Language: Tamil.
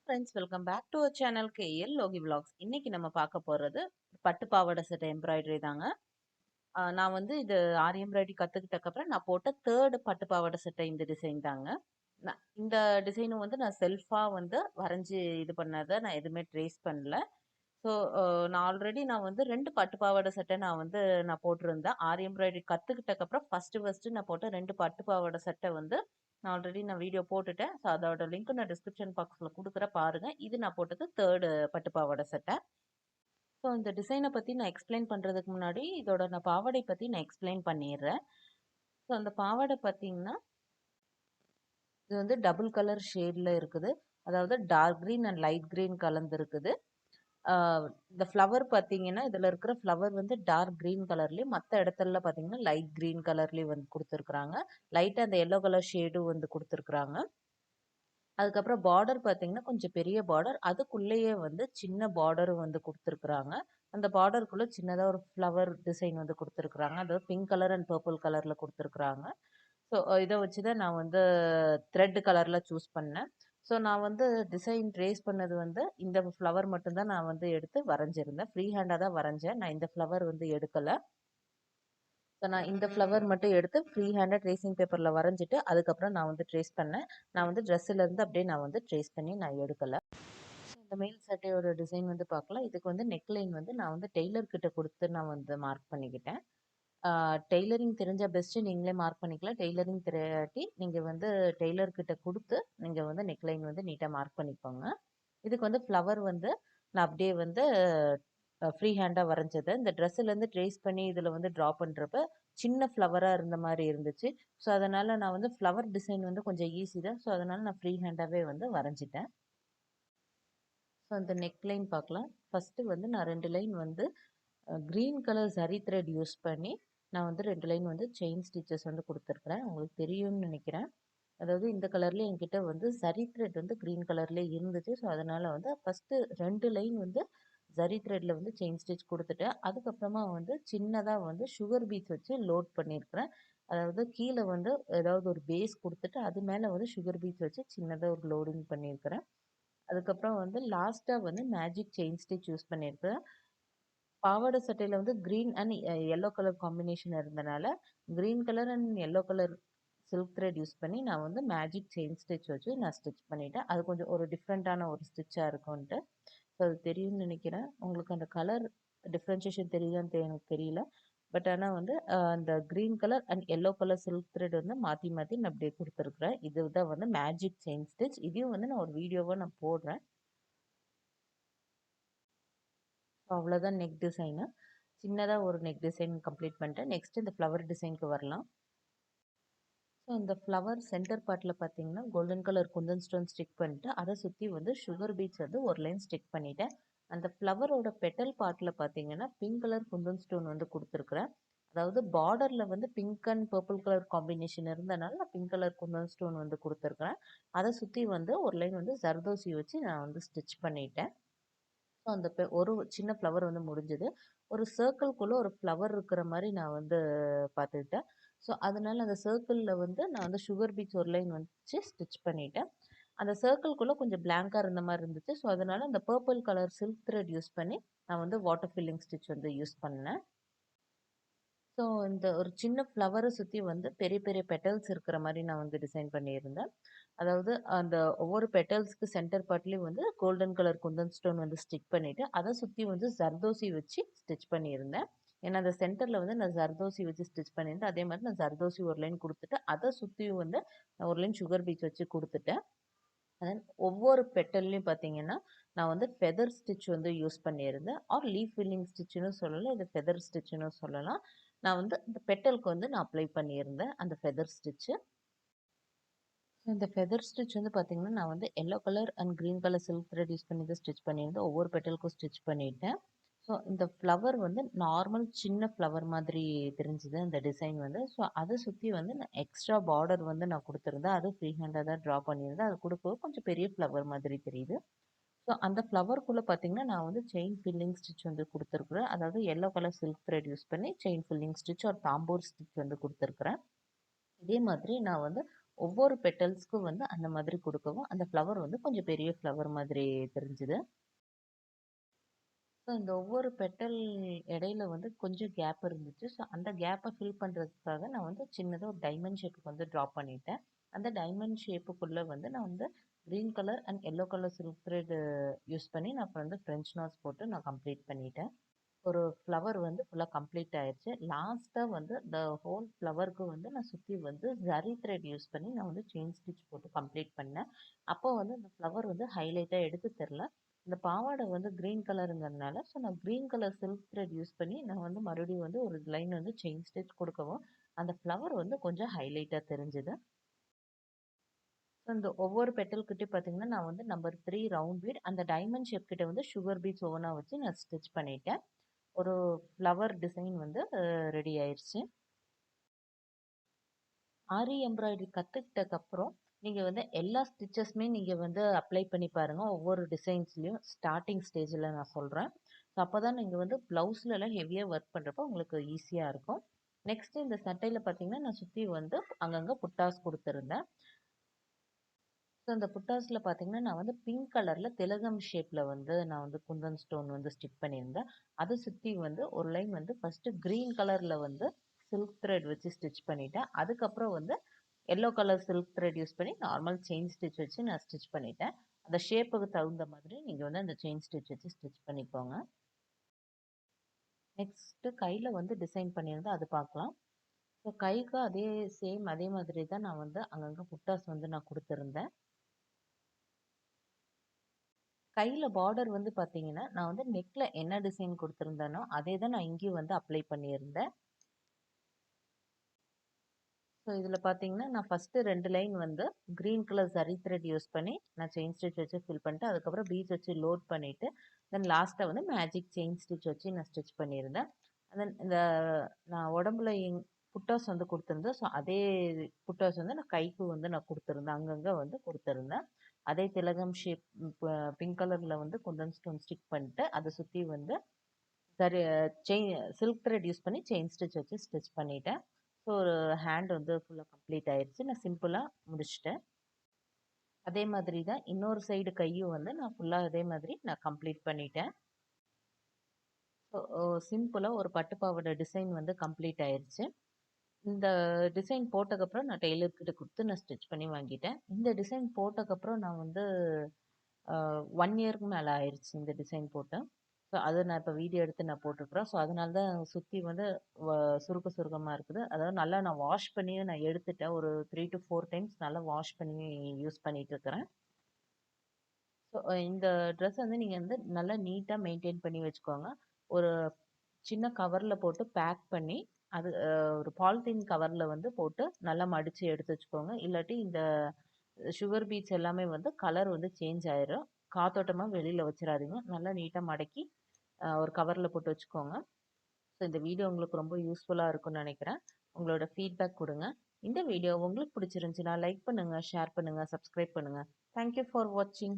Friends, welcome back to our channel KL Logi vlogs. இன்னைக்கு நம்ம பார்க்க போறது பட்டு பாவாடை செட் எம்ப்ராய்டரி தாங்க. நான் வந்து இது ஆரி எம்ப்ராய்டரி கத்துக்கிட்டக்கப்புறம் நான் போட்ட தேர்ட் பட்டு பாவாடை செட்டை இந்த டிசைன் தாங்க. இந்த டிசைனும் வந்து நான் செல்ஃபா வந்து வரைஞ்சி இது பண்ணதை நான் எதுவுமே ட்ரேஸ் பண்ணல. ஸோ நான் வந்து ரெண்டு பட்டு பாவாடை செட்டை நான் போட்டிருந்தேன். ஆரி எம்ப்ராய்டரி கத்துக்கிட்டக்கப்புறம் ஃபர்ஸ்ட் நான் போட்ட ரெண்டு பட்டு பாவாடை செட்டை வந்து நான் வீடியோ போட்டுட்டேன். ஸோ அதோட லிங்க் நான் டிஸ்கிரிப்ஷன் பாக்ஸில் கொடுக்குறேன் பாருங்க. இது நான் போட்டது தேர்டு பட்டு பாவாடை சட்டை. ஸோ இந்த டிசைனை பற்றி நான் எக்ஸ்பிளைன் பண்ணுறதுக்கு முன்னாடி இதோட நான் பாவாடை பற்றி நான் எக்ஸ்பிளைன் பண்ணிடுறேன். ஸோ அந்த பாவாடை பார்த்தீங்கன்னா இது வந்து டபுள் கலர் ஷேடில் இருக்குது. அதாவது dark green and light green கலந்து இருக்குது. இந்த ஃப்ளவர் பார்த்தீங்கன்னா இதில் இருக்கிற ஃப்ளவர் வந்து டார்க் க்ரீன் கலர்லேயும் மற்ற இடத்துல பார்த்தீங்கன்னா லைட் க்ரீன் கலர்லேயும் வந்து கொடுத்துருக்குறாங்க. லைட்டாக அந்த எல்லோ கலர் ஷேடும் வந்து கொடுத்துருக்குறாங்க. அதுக்கப்புறம் பார்டர் பார்த்தீங்கன்னா கொஞ்சம் பெரிய பார்டர், அதுக்குள்ளேயே வந்து சின்ன பார்டரும் வந்து கொடுத்துருக்குறாங்க. அந்த பார்டருக்குள்ளே சின்னதாக ஒரு ஃப்ளவர் டிசைன் வந்து கொடுத்துருக்குறாங்க. அதாவது பிங்க் கலர் அண்ட் பர்பிள் கலரில் கொடுத்துருக்குறாங்க. ஸோ இதை வச்சு தான் நான் வந்து த்ரெட் கலரில் சூஸ் பண்ணேன். ஸோ நான் வந்து டிசைன் ட்ரேஸ் பண்ணது வந்து இந்த ஃப்ளவர் மட்டும்தான் நான் வந்து எடுத்து வரைஞ்சிருந்தேன். ஃப்ரீ ஹேண்டாக தான் வரைஞ்சேன். நான் இந்த ஃப்ளவர் வந்து எடுக்கலை. ஸோ நான் இந்த ஃப்ளவர் மட்டும் எடுத்து ஃப்ரீ ஹேண்டாக ட்ரேசிங் பேப்பரில் வரைஞ்சிட்டு அதுக்கப்புறம் நான் வந்து ட்ரேஸ் பண்ணேன். நான் வந்து ட்ரெஸ்ஸிலேருந்து அப்படியே நான் வந்து ட்ரேஸ் பண்ணி நான் எடுக்கலை. இந்த மேல் சட்டையோட டிசைன் வந்து பார்க்கலாம். இதுக்கு வந்து நெக்லைன் வந்து நான் வந்து டெய்லர் கிட்ட கொடுத்து நான் வந்து மார்க் பண்ணிக்கிட்டேன். டெய்லரிங் தெரிஞ்ச பெஸ்ட்டு நீங்களே மார்க் பண்ணிக்கலாம். டெய்லரிங் தெரியாட்டி நீங்கள் வந்து டெய்லர் கிட்ட கொடுத்து நீங்கள் வந்து நெக்லைன் வந்து நீட்டாக மார்க் பண்ணிக்கோங்க. இதுக்கு வந்து ஃப்ளவர் வந்து நான் அப்படியே வந்து ஃப்ரீ ஹேண்டாக வரைஞ்சது. இந்த ட்ரெஸ்ஸுலேருந்து ட்ரேஸ் பண்ணி இதில் வந்து ட்ரா பண்ணுறப்ப சின்ன ஃப்ளவராக இருந்த மாதிரி இருந்துச்சு. ஸோ அதனால் நான் வந்து ஃப்ளவர் டிசைன் வந்து கொஞ்சம் ஈஸி தான். ஸோ அதனால் நான் ஃப்ரீ ஹேண்டாகவே வந்து வரைஞ்சிட்டேன். ஸோ அந்த நெக் லைன் பார்க்கலாம். ஃபஸ்ட்டு வந்து நான் 2 லைன் வந்து green colour zari thread use பண்ணி நான் வந்து 2 லைன் வந்து செயின் ஸ்டிச்சஸ் வந்து கொடுத்துருக்குறேன். உங்களுக்கு தெரியும்னு நினைக்கிறேன். அதாவது இந்த கலர்லேயே என்கிட்ட வந்து ஜரி த்ரெட் வந்து க்ரீன் கலர்லேயே இருந்துச்சு. ஸோ அதனால் வந்து ஃபஸ்ட்டு 2 லைன் வந்து ஜரி த்ரெட்டில் வந்து செயின் ஸ்டிச் கொடுத்துட்டேன். அதுக்கப்புறமா வந்து சின்னதாக வந்து சுகர் பீட்ஸ் வச்சு லோட் பண்ணியிருக்கிறேன். அதாவது கீழே வந்து ஏதாவது ஒரு பேஸ் கொடுத்துட்டு அது மேலே வந்து சுகர் பீட்ஸ் வச்சு சின்னதாக ஒரு லோடிங் பண்ணியிருக்கிறேன். அதுக்கப்புறம் வந்து லாஸ்ட்டாக வந்து மேஜிக் செயின் ஸ்டிச் யூஸ் பண்ணியிருக்கிறேன். பாவாடை சட்டையில் வந்து green and yellow colour combination இருந்தனால green colour and yellow colour silk thread use பண்ணி நான் வந்து மேஜிக் செயின் ஸ்டிச் வச்சு நான் ஸ்டிச் பண்ணிட்டேன். அது கொஞ்சம் ஒரு டிஃப்ரெண்ட்டான ஒரு ஸ்டிச்சாக இருக்கும்ன்ட்டு. ஸோ அது தெரியும்னு நினைக்கிறேன். உங்களுக்கு அந்த கலர் டிஃப்ரென்ஷியேஷன் தெரியுதான்னு எனக்கு தெரியல. பட் ஆனால் வந்து அந்த green colour and yellow colour silk thread வந்து மாற்றி மாற்றி நான் அப்படியே கொடுத்துருக்குறேன். இதுதான் வந்து மேஜிக் செயின் ஸ்டிச். இதையும் வந்து நான் ஒரு வீடியோவாக நான் போடுறேன். ஸோ அவ்வளோதான் நெக் டிசைனு. சின்னதாக ஒரு நெக் டிசைன் கம்ப்ளீட் பண்ணிட்டேன். நெக்ஸ்ட் இந்த ஃப்ளவர் டிசைனுக்கு வரலாம். ஸோ இந்த ஃப்ளவர் சென்டர் பார்ட்டில் பார்த்தீங்கன்னா golden colour Kundan stone stick பண்ணிட்டு அதை சுற்றி வந்து சுகர் பீட்ஸ் வந்து ஒரு லைன் ஸ்டிக் பண்ணிட்டேன். அந்த ஃப்ளவரோட பெட்டல் பார்ட்டில் பார்த்தீங்கன்னா பிங்க் கலர் குந்தன் ஸ்டோன் வந்து கொடுத்துருக்குறேன். அதாவது பார்டரில் வந்து pink and purple colour combination இருந்தனால நான் பிங்க் கலர் குந்தன் ஸ்டோன் வந்து கொடுத்துருக்குறேன். அதை சுற்றி வந்து ஒரு லைன் வந்து ஜர்தோசி வச்சு நான் வந்து ஸ்டிச் பண்ணிட்டேன். ஸோ அந்த ஒரு சின்ன ஃப்ளவர் வந்து முடிஞ்சது. ஒரு சர்க்கிள்குள்ளே ஒரு ஃப்ளவர் இருக்கிற மாதிரி நான் வந்து பார்த்துக்கிட்டேன். ஸோ அதனால அந்த சர்க்கிளில் வந்து நான் வந்து சுகர் பீட்ஸ் ஒரு லைன் வச்சு ஸ்டிச் பண்ணிட்டேன். அந்த சர்க்கிள்குள்ளே கொஞ்சம் பிளாங்காக இருந்த மாதிரி இருந்துச்சு. ஸோ அதனால அந்த purple colour silk thread use பண்ணி நான் வந்து வாட்டர் ஃபில்லிங் ஸ்டிச் வந்து யூஸ் பண்ணேன். ஸோ இந்த ஒரு சின்ன ஃப்ளவரை சுற்றி வந்து பெரிய பெரிய பெட்டல்ஸ் இருக்கிற மாதிரி நான் வந்து டிசைன் பண்ணியிருந்தேன். அதாவது அந்த ஒவ்வொரு பெட்டல்ஸ்க்கு சென்டர் பார்ட்லேயும் வந்து கோல்டன் கலர் குந்தன் ஸ்டோன் வந்து ஸ்டிக் பண்ணிவிட்டு அதை சுற்றி வந்து ஜர்தோசி வச்சு ஸ்டிச் பண்ணியிருந்தேன். ஏன்னா அந்த சென்டரில் வந்து நான் ஜர்தோசி வச்சு ஸ்டிச் பண்ணியிருந்தேன். அதே மாதிரி நான் ஜர்தோசி ஒரு லைன் கொடுத்துட்டு அதை சுற்றியும் வந்து நான் ஒரு லைன் சுகர் பீட்ஸ் வச்சு கொடுத்துட்டேன். தென் ஒவ்வொரு பெட்டல்லையும் பார்த்தீங்கன்னா நான் வந்து ஃபெதர் ஸ்டிச் வந்து யூஸ் பண்ணியிருந்தேன். ஆர் லீஃப் ஃபில்லிங் ஸ்டிச்சுன்னு சொல்லலாம், இது ஃபெதர் ஸ்டிச்சுன்னு சொல்லலாம். நான் வந்து இந்த பெட்டலுக்கு வந்து நான் அப்ளை பண்ணியிருந்தேன் அந்த ஃபெதர் ஸ்டிச்சு. இந்த ஃபெதர் ஸ்டிச் வந்து பார்த்தீங்கன்னா நான் வந்து yellow colour and green colour silk thread use பண்ணி தான் ஸ்டிச் பண்ணியிருந்தேன். ஒவ்வொரு பெட்டலுக்கும் ஸ்டிச் பண்ணிட்டேன். ஸோ இந்த ஃப்ளவர் வந்து நார்மல் சின்ன ஃப்ளவர் மாதிரி தெரிஞ்சுது அந்த டிசைன் வந்து. ஸோ அதை சுற்றி வந்து நான் எக்ஸ்ட்ரா பார்டர் வந்து நான் கொடுத்துருந்தேன். அது ஃப்ரீ ஹேண்டாக தான் ட்ரா பண்ணியிருந்தேன். அது கொடுக்கவும் கொஞ்சம் பெரிய ஃப்ளவர் மாதிரி தெரியுது. ஸோ அந்த ஃப்ளவருக்குள்ளே பார்த்தீங்கன்னா நான் வந்து செயின் ஃபில்லிங் ஸ்டிச் வந்து கொடுத்துருக்குறேன். அதாவது yellow colour silk thread use பண்ணி செயின் ஃபில்லிங் ஸ்டிச் ஒரு தாம்பூர் ஸ்டிச் வந்து கொடுத்துருக்குறேன். இதே மாதிரி நான் வந்து ஒவ்வொரு பெட்டல்ஸ்க்கும் வந்து அந்த மாதிரி குடுக்கவும், அந்த ஃப்ளவர் வந்து கொஞ்சம் பெரிய ஃப்ளவர் மாதிரி தெரிஞ்சுது. ஸோ இந்த ஒவ்வொரு பெட்டல் இடையில வந்து கொஞ்சம் கேப் இருந்துச்சு. ஸோ அந்த கேப்பை ஃபில் பண்ணுறதுக்காக நான் வந்து சின்னதாக ஒரு டைமண்ட் ஷேப்புக்கு வந்து ட்ராப் பண்ணிட்டேன். அந்த டைமண்ட் ஷேப்புக்குள்ளே வந்து நான் வந்து green colour and yellow colour silk thread use பண்ணி நான் அப்புறம் வந்து ஃப்ரெஞ்ச் நாட்ஸ் போட்டு நான் கம்ப்ளீட் பண்ணிட்டேன். ஒரு ஃப்ளவர் வந்து ஃபுல்லாக கம்ப்ளீட் ஆயிடுச்சு. லாஸ்ட்டாக வந்து இந்த ஹோல் ஃப்ளவருக்கு வந்து நான் சுற்றி வந்து ஜரி த்ரெட் யூஸ் பண்ணி நான் வந்து செயின் ஸ்டிச் போட்டு கம்ப்ளீட் பண்ணேன். அப்போ வந்து அந்த ஃப்ளவர் வந்து ஹைலைட்டாக எடுத்து தெரில. இந்த பாவாடை வந்து க்ரீன் கலருங்கிறதுனால ஸோ நான் green colour silk thread use பண்ணி நான் வந்து மறுபடியும் வந்து ஒரு லைன் வந்து செயின் ஸ்டிச் கொடுக்கவும் அந்த ஃப்ளவர் வந்து கொஞ்சம் ஹைலைட்டாக தெரிஞ்சுது. ஸோ இந்த ஒவ்வொரு பெட்டல் கிட்டே பார்த்தீங்கன்னா நான் வந்து நம்பர் 3 ரவுண்ட் பீட் அந்த டைமண்ட் ஷேப் கிட்ட வந்து சுகர் பீட்ஸ் ஓவனா வச்சு நான் ஸ்டிச் பண்ணிட்டேன். ஒரு ஃப்ளவர் டிசைன் வந்து ரெடி ஆயிடுச்சு. ஆரி எம்ப்ராய்டரி கற்றுக்கிட்டக்கப்புறம் நீங்கள் வந்து எல்லா ஸ்டிச்சஸுமே நீங்கள் வந்து அப்ளை பண்ணி பாருங்கள். ஒவ்வொரு டிசைன்ஸ்லேயும் ஸ்டார்டிங் ஸ்டேஜில் நான் சொல்கிறேன். ஸோ அப்போ தான் நீங்கள் வந்து ப்ளவுஸ்லலாம் ஹெவியாக ஒர்க் பண்ணுறப்போ உங்களுக்கு ஈஸியாக இருக்கும். நெக்ஸ்ட்டு இந்த சட்டையில் பார்த்தீங்கன்னா நான் சுற்றி வந்து அங்கங்கே புட்டாஸ் கொடுத்துருந்தேன். ஸோ அந்த புட்டாஸில் பார்த்தீங்கன்னா நான் வந்து பிங்க் கலரில் திலகம் ஷேப்பில் வந்து நான் வந்து குந்தன் ஸ்டோன் வந்து ஸ்டிக் பண்ணியிருந்தேன். அதை சுற்றி வந்து ஒரு லைன் வந்து ஃபஸ்ட்டு க்ரீன் கலரில் வந்து சில்க் த்ரெட் வச்சு ஸ்டிச் பண்ணிட்டேன். அதுக்கப்புறம் வந்து yellow colour silk thread use பண்ணி நார்மல் செயின் ஸ்டிச் வச்சு நான் ஸ்டிச் பண்ணிட்டேன். அந்த ஷேப்புக்கு தகுந்த மாதிரி நீங்கள் வந்து அந்த செயின் ஸ்டிச் வச்சு ஸ்டிச் பண்ணிக்கோங்க. நெக்ஸ்ட்டு கையில் வந்து டிசைன் பண்ணியிருந்தேன் அது பார்க்கலாம். ஸோ கைக்கு அதே மாதிரி தான் நான் வந்து அங்கங்கே புட்டாஸ் வந்து நான் கொடுத்துருந்தேன். கையில் பார்டர் வந்து பார்த்தீங்கன்னா நான் வந்து நெக்கில் என்ன டிசைன் கொடுத்துருந்தேனோ அதே தான் நான் இங்கேயும் வந்து அப்ளை பண்ணியிருந்தேன். ஸோ இதில் பார்த்தீங்கன்னா நான் ஃபஸ்ட்டு 2 லைன் வந்து green colour zari thread use பண்ணி நான் செயின் ஸ்டிச் வச்சு ஃபில் பண்ணிட்டு அதுக்கப்புறம் பீட்ஸ் வச்சு லோட் பண்ணிவிட்டு தென் லாஸ்ட்டாக வந்து மேஜிக் செயின் ஸ்டிச் வச்சு நான் ஸ்டிச் பண்ணியிருந்தேன். தென் இந்த நான் உடம்புல புட்டாஸ் வந்து கொடுத்துருந்தேன். ஸோ அதே புட்டாஸ் வந்து நான் கைக்கு வந்து நான் கொடுத்துருந்தேன். அங்கங்கே வந்து கொடுத்துருந்தேன். அதே திலகம் ஷேப் பிங்க் கலரில் வந்து குந்தன் ஸ்டோன் ஸ்டிக் பண்ணிட்டு அதை சுற்றி வந்து சரி செயின் சில்க் த்ரெட் யூஸ் பண்ணி செயின் ஸ்டிச் வச்சு ஸ்டிச் பண்ணிட்டேன். ஸோ ஒரு ஹேண்ட் வந்து ஃபுல்லாக கம்ப்ளீட் ஆயிடுச்சு. நான் சிம்பிளாக முடிச்சிட்டேன். அதே மாதிரி தான் இன்னொரு சைடு கையும் வந்து நான் ஃபுல்லாக அதே மாதிரி நான் கம்ப்ளீட் பண்ணிட்டேன். ஸோ சிம்பிளாக ஒரு பட்டு பாவாடை டிசைன் வந்து கம்ப்ளீட் ஆயிடுச்சு. இந்த டிசைன் போட்டதுக்கப்புறம் நான் டெய்லர்கிட்ட கொடுத்து நான் ஸ்டிச் பண்ணி வாங்கிட்டேன். இந்த டிசைன் போட்டதுக்கப்புறம் நான் வந்து 1 இயருக்கு மேலே ஆயிடுச்சு இந்த டிசைன் போட்டு. ஸோ அதை நான் இப்போ வீடியோ எடுத்து நான் போட்டிருக்கிறேன். ஸோ அதனால தான் சுற்றி வந்து சுருக்கமாக இருக்குது. அதாவது நல்லா நான் வாஷ் பண்ணி நான் எடுத்துட்டேன். ஒரு 3 to 4 டைம்ஸ் நல்லா வாஷ் பண்ணி யூஸ் பண்ணிட்டு இருக்கிறேன். ஸோ இந்த ட்ரெஸ் வந்து நீங்கள் வந்து நல்லா நீட்டாக மெயின்டைன் பண்ணி வச்சுக்கோங்க. ஒரு சின்ன கவரில் போட்டு பேக் பண்ணி அது ஒரு பாலித்தீன் கவரில் வந்து போட்டு நல்லா மடித்து எடுத்து வச்சுக்கோங்க. இல்லாட்டி இந்த சுகர் பீட்ஸ் எல்லாமே வந்து கலர் வந்து சேஞ்ச் ஆயிரும். காத்தோட்டமாக வெளியில் வச்சிடாதீங்க. நல்லா நீட்டாக மடக்கி ஒரு கவரில் போட்டு வச்சுக்கோங்க. ஸோ இந்த வீடியோ உங்களுக்கு ரொம்ப யூஸ்ஃபுல்லாக இருக்கும்னு நினைக்கிறேன். உங்களோட ஃபீட்பேக் கொடுங்க. இந்த வீடியோ உங்களுக்கு பிடிச்சிருந்துச்சுன்னா லைக் பண்ணுங்கள், ஷேர் பண்ணுங்கள், சப்ஸ்கிரைப் பண்ணுங்கள். தேங்க்யூ ஃபார் வாட்சிங்.